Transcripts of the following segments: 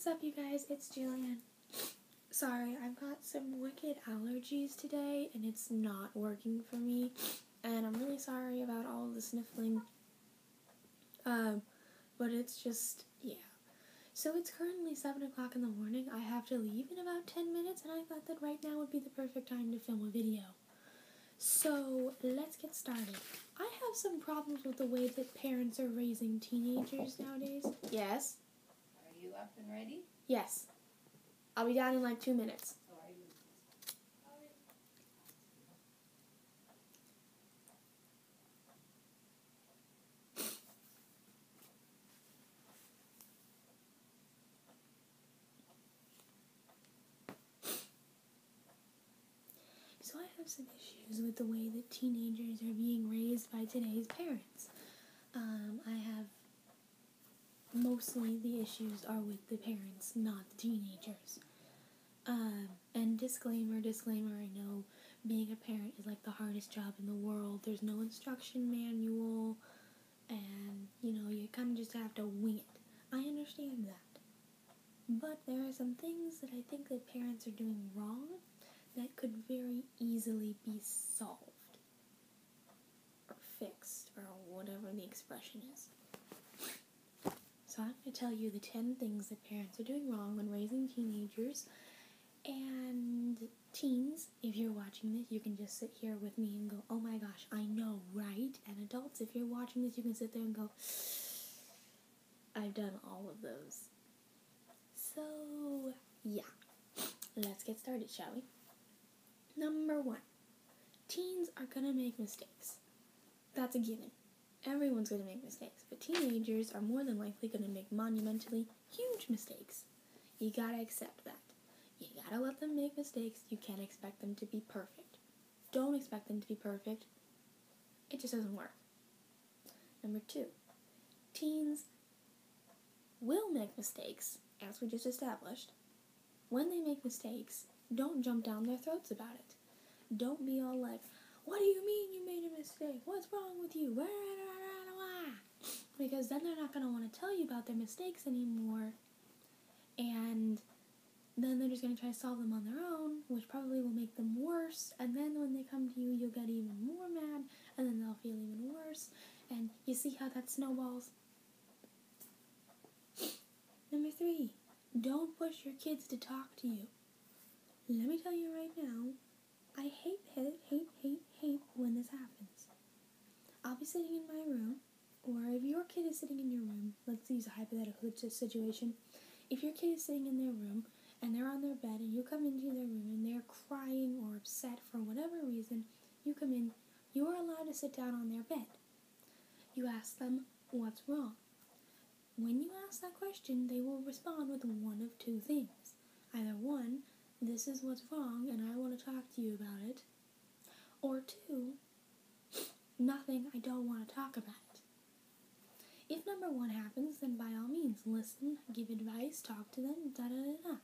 What's up, you guys? It's Jillian. Sorry, I've got some wicked allergies today, and it's not working for me. And I'm really sorry about all the sniffling. But it's just, yeah. So it's currently 7 o'clock in the morning. I have to leave in about 10 minutes, and I thought that right now would be the perfect time to film a video. So, let's get started. I have some problems with the way that parents are raising teenagers nowadays. Yes? Are you up and ready? Yes. I'll be down in like 2 minutes. So I have some issues with the way that teenagers are being raised by today's parents. I have mostly the issues are with the parents, not the teenagers. And disclaimer, I know being a parent is like the hardest job in the world. There's no instruction manual, and you kind of just have to wing it. I understand that. But there are some things that I think that parents are doing wrong that could very easily be solved or fixed or whatever the expression is. So I'm going to tell you the 10 things that parents are doing wrong when raising teenagers. And teens, if you're watching this, you can just sit here with me and go, oh my gosh, I know, right? And adults, if you're watching this, you can sit there and go, I've done all of those. So, yeah. Let's get started, shall we? Number 1. Teens are going to make mistakes. That's a given. Everyone's going to make mistakes. But teenagers are more than likely going to make monumentally huge mistakes. You gotta accept that. You gotta let them make mistakes. You can't expect them to be perfect. Don't expect them to be perfect. It just doesn't work. Number 2. Teens will make mistakes, as we just established. When they make mistakes, don't jump down their throats about it. Don't be all like, what do you mean you made a mistake? What's wrong with you? Because then they're not going to want to tell you about their mistakes anymore. And then they're just going to try to solve them on their own, which probably will make them worse. And then when they come to you, you'll get even more mad, and then they'll feel even worse. And you see how that snowballs? Number 3, don't push your kids to talk to you. Let me tell you right now, I hate when this happens. I'll be sitting in my room, or if your kid is sitting in your room, let's use a hypothetical situation. If your kid is sitting in their room, and they're on their bed, and you come into their room, and they're crying or upset for whatever reason, you come in, you are allowed to sit down on their bed. You ask them, what's wrong? When you ask that question, they will respond with one of 2 things. Either 1, this is what's wrong, and I want to talk to you about it. Or 2, nothing, I don't want to talk about it. If number 1 happens, then by all means, listen, give advice, talk to them, da-da-da-da.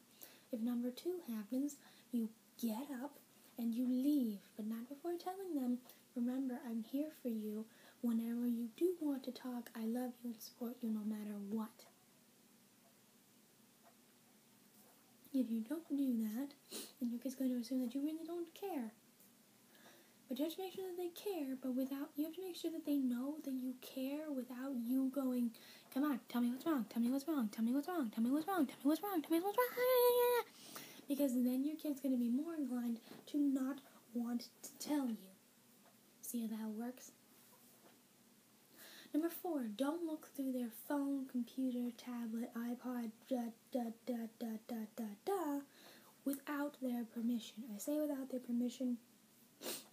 If number 2 happens, you get up and you leave, but not before telling them, remember, I'm here for you. Whenever you do want to talk, I love you and support you no matter what. If you don't do that, then your kid's going to assume that you really don't care. But you have to make sure that they care, but you have to make sure that they know that you care without you going, come on, tell me what's wrong, tell me what's wrong, tell me what's wrong, tell me what's wrong, tell me what's wrong, tell me what's wrong. Because then your kid's going to be more inclined to not want to tell you. See how that works? Number 4, don't look through their phone, computer, tablet, iPod, without their permission. I say without their permission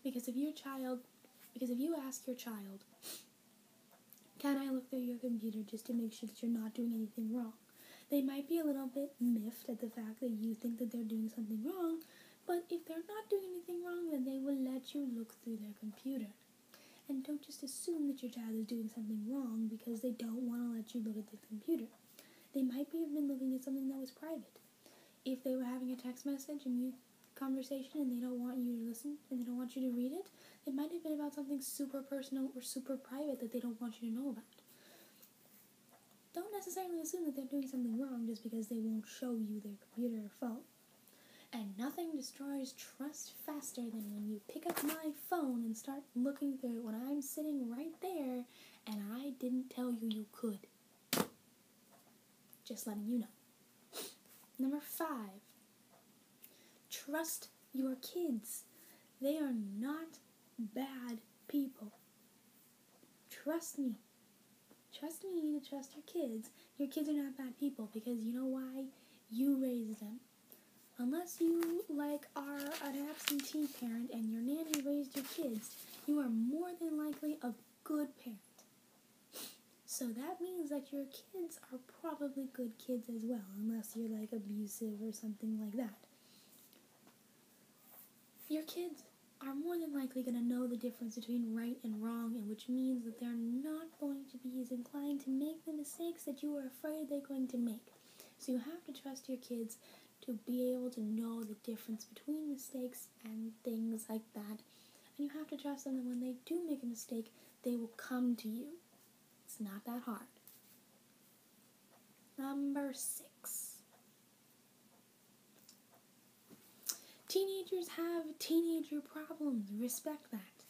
because if you ask your child, can I look through your computer just to make sure that you're not doing anything wrong? They might be a little bit miffed at the fact that you think that they're doing something wrong, but if they're not doing anything wrong, then they will let you look through their computer. And don't just assume that your child is doing something wrong because they don't want to let you look at the computer. They might have been looking at something that was private. If they were having a text message and conversation and they don't want you to listen and they don't want you to read it, it might have been about something super personal or super private that they don't want you to know about. don't necessarily assume that they're doing something wrong just because they won't show you their computer or phone. And nothing destroys trust faster than when you pick up my phone and start looking through it when I'm sitting right there and I didn't tell you you could. Just letting you know. Number 5. Trust your kids. They are not bad people. Trust me. Trust me to trust your kids. Your kids are not bad people because you know why? You raised them. Unless you, are an absentee parent and your nanny raised your kids, you are more than likely a good parent. So that means that your kids are probably good kids as well, unless you're, abusive or something like that. Your kids are more than likely going to know the difference between right and wrong, and which means that they're not going to be as inclined to make the mistakes that you are afraid they're going to make. So you have to trust your kids to be able to know the difference between mistakes and things like that. And you have to trust them that when they do make a mistake, they will come to you. It's not that hard. Number 6. Teenagers have teenager problems. Respect that.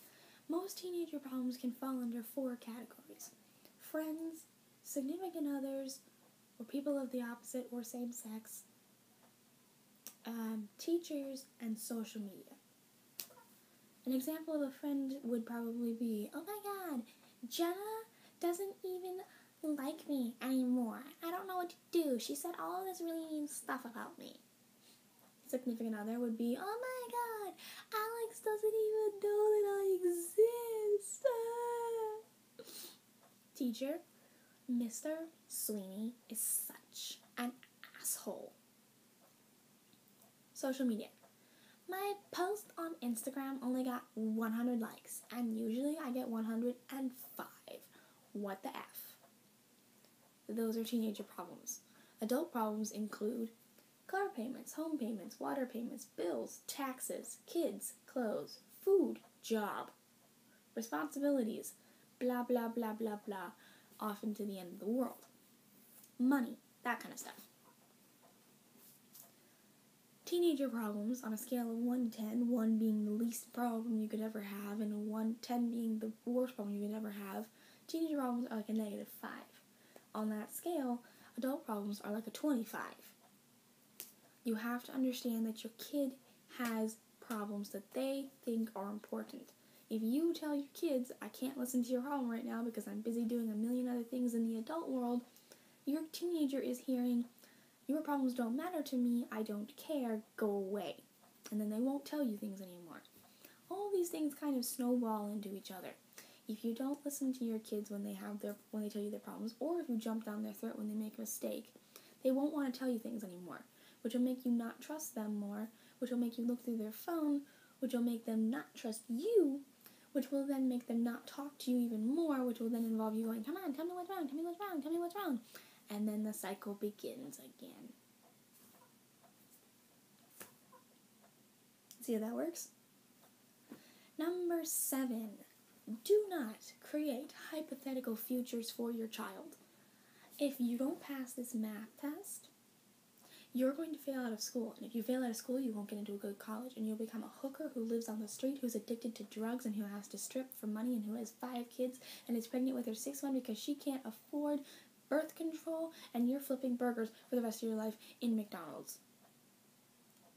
Most teenager problems can fall under 4 categories: friends, significant others, or people of the opposite or same sex, teachers, and social media. An example of a friend would probably be, oh my god, Jenna doesn't even like me anymore. I don't know what to do. She said all this really mean stuff about me. Significant other would be, oh my god, Alex doesn't even know that I exist. Teacher, Mr. Sweeney is such an asshole. Social media. My post on Instagram only got 100 likes, and usually I get 105. What the F? Those are teenager problems. Adult problems include car payments, home payments, water payments, bills, taxes, kids, clothes, food, job, responsibilities, blah, blah, blah, blah, blah, often to the end of the world. Money, that kind of stuff. Teenager problems on a scale of 1 to 10, 1 being the least problem you could ever have, and 10 being the worst problem you could ever have, teenager problems are like a -5. On that scale, adult problems are like a 25. You have to understand that your kid has problems that they think are important. If you tell your kids, I can't listen to your problem right now because I'm busy doing a million other things in the adult world, your teenager is hearing, your problems don't matter to me, I don't care, go away. And then they won't tell you things anymore. All these things kind of snowball into each other. If you don't listen to your kids when they tell you their problems, or if you jump down their throat when they make a mistake, they won't want to tell you things anymore, which will make you not trust them more, which will make you look through their phone, which will make them not trust you, which will then make them not talk to you even more, which will then involve you going, come on, tell me what's wrong, tell me what's wrong, tell me what's wrong. And then the cycle begins again. See how that works? Number 7. Do not create hypothetical futures for your child. If you don't pass this math test, you're going to fail out of school. And if you fail out of school, you won't get into a good college. And you'll become a hooker who lives on the street, who's addicted to drugs, and who has to strip for money, and who has 5 kids, and is pregnant with her 6th one because she can't afford birth control, and you're flipping burgers for the rest of your life in McDonald's.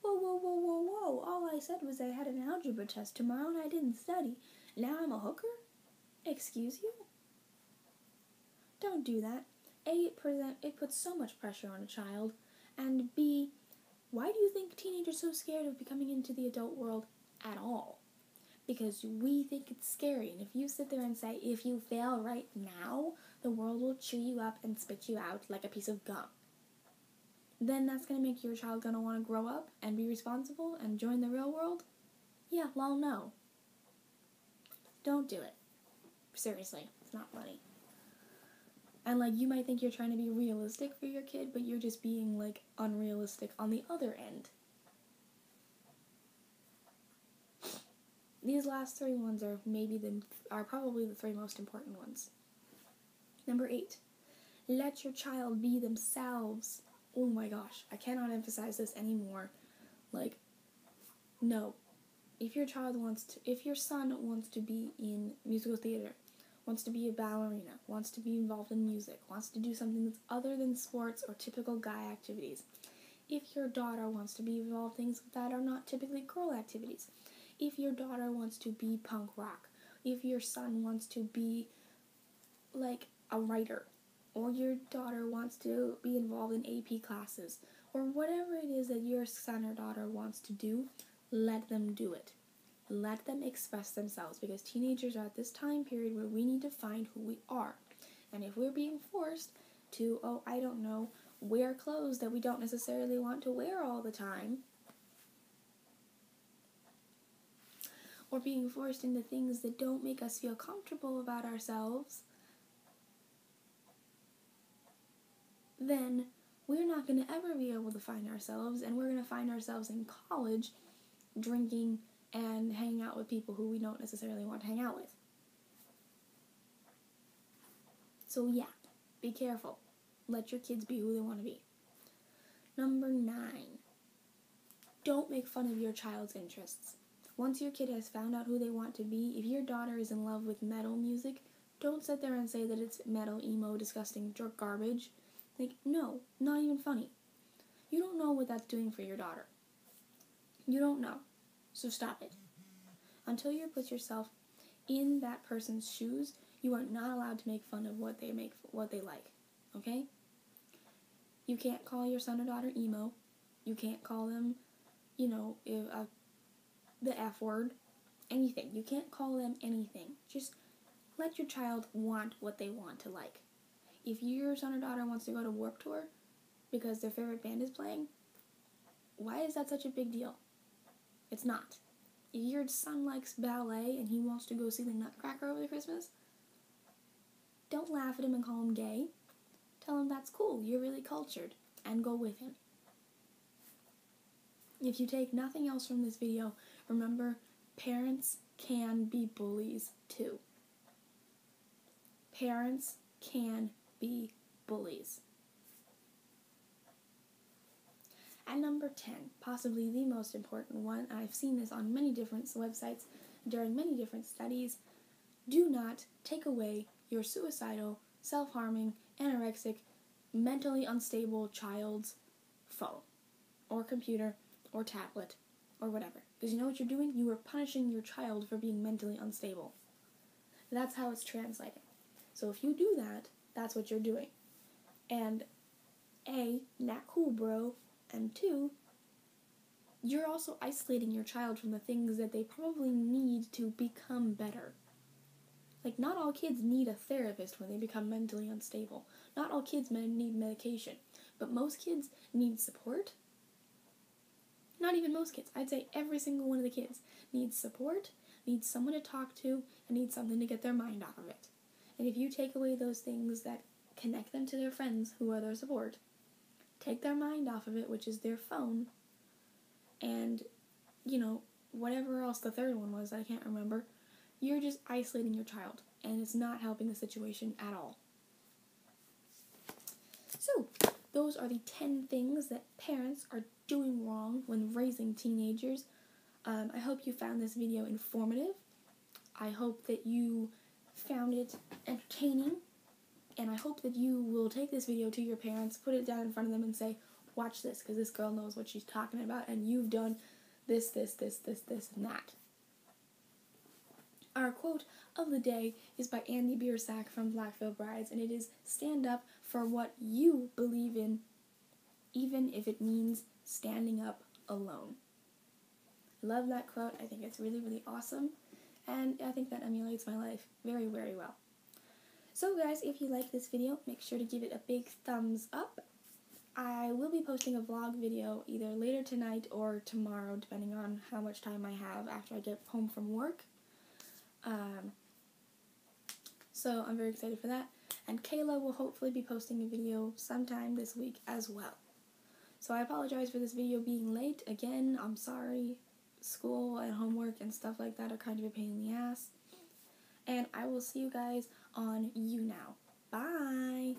Whoa, whoa, whoa, whoa, whoa. All I said was I had an algebra test tomorrow and I didn't study. Now I'm a hooker? Excuse you? Don't do that. A, it puts so much pressure on a child. And B, why do you think teenagers are so scared of becoming into the adult world at all? Because we think it's scary. And if you sit there and say, if you fail right now, the world will chew you up and spit you out like a piece of gum, then that's going to make your child going to want to grow up and be responsible and join the real world? Yeah, well, no. Don't do it. Seriously, it's not funny. And, you might think you're trying to be realistic for your kid, but you're just being, unrealistic on the other end. These last 3 ones are probably the 3 most important ones. Number 8. Let your child be themselves. Oh my gosh, I cannot emphasize this anymore. Like, no. If your son wants to be in musical theater, wants to be a ballerina, wants to be involved in music, wants to do something that's other than sports or typical guy activities, if your daughter wants to be involved in things that are not typically girl activities, if your daughter wants to be punk rock, if your son wants to be like a writer, or your daughter wants to be involved in AP classes, or whatever it is that your son or daughter wants to do, let them do it. Let them express themselves, because teenagers are at this time period where we need to find who we are. And if we're being forced to, wear clothes that we don't necessarily want to wear all the time, or being forced into things that don't make us feel comfortable about ourselves, then we're not going to ever be able to find ourselves, and we're going to find ourselves in college drinking and hanging out with people who we don't necessarily want to hang out with. So yeah, be careful. Let your kids be who they want to be. Number 9, don't make fun of your child's interests. Once your kid has found out who they want to be, if your daughter is in love with metal music, don't sit there and say that it's metal, emo, disgusting, jerk garbage. Like, no, not even funny. You don't know what that's doing for your daughter. You don't know. So stop it. Until you put yourself in that person's shoes, you are not allowed to make fun of what they like. Okay? You can't call your son or daughter emo. You can't call them, the F word. Anything. You can't call them anything. Just let your child want what they want to like. If your son or daughter wants to go to Warped Tour because their favorite band is playing, why is that such a big deal? It's not. If your son likes ballet and he wants to go see the Nutcracker over the Christmas, don't laugh at him and call him gay. Tell him that's cool, you're really cultured, and go with him. If you take nothing else from this video, remember, parents can be bullies too. Parents can be bullies. And number 10, possibly the most important one, and I've seen this on many different websites during many different studies, do not take away your suicidal, self-harming, anorexic, mentally unstable child's phone, or computer, or tablet, or whatever. Because you know what you're doing? You are punishing your child for being mentally unstable. That's how it's translating. So if you do that, that's what you're doing. And A, not cool, bro. And 2, you're also isolating your child from the things that they probably need to become better. Like, not all kids need a therapist when they become mentally unstable. Not all kids need medication. But most kids need support. Not even most kids. I'd say every single one of the kids needs support, needs someone to talk to, and needs something to get their mind off of it. And if you take away those things that connect them to their friends who are their support, take their mind off of it, which is their phone, and, whatever else the third one was, I can't remember, you're just isolating your child, and it's not helping the situation at all. So, those are the 10 things that parents are doing wrong when raising teenagers. I hope you found this video informative. I hope that you found it entertaining. And I hope that you will take this video to your parents, put it down in front of them and say, watch this, because this girl knows what she's talking about, and you've done this, and that. Our quote of the day is by Andy Biersack from Blackfield Brides, and it is, stand up for what you believe in, even if it means standing up alone. I love that quote. I think it's really, really awesome, and I think that emulates my life very, very well. So guys, if you like this video, make sure to give it a big thumbs up. I will be posting a vlog video either later tonight or tomorrow, depending on how much time I have after I get home from work. So I'm very excited for that. And Kayla will hopefully be posting a video sometime this week as well. So I apologize for this video being late. Again, I'm sorry. School and homework and stuff like that are kind of a pain in the ass. And I will see you guys on YouNow. Bye!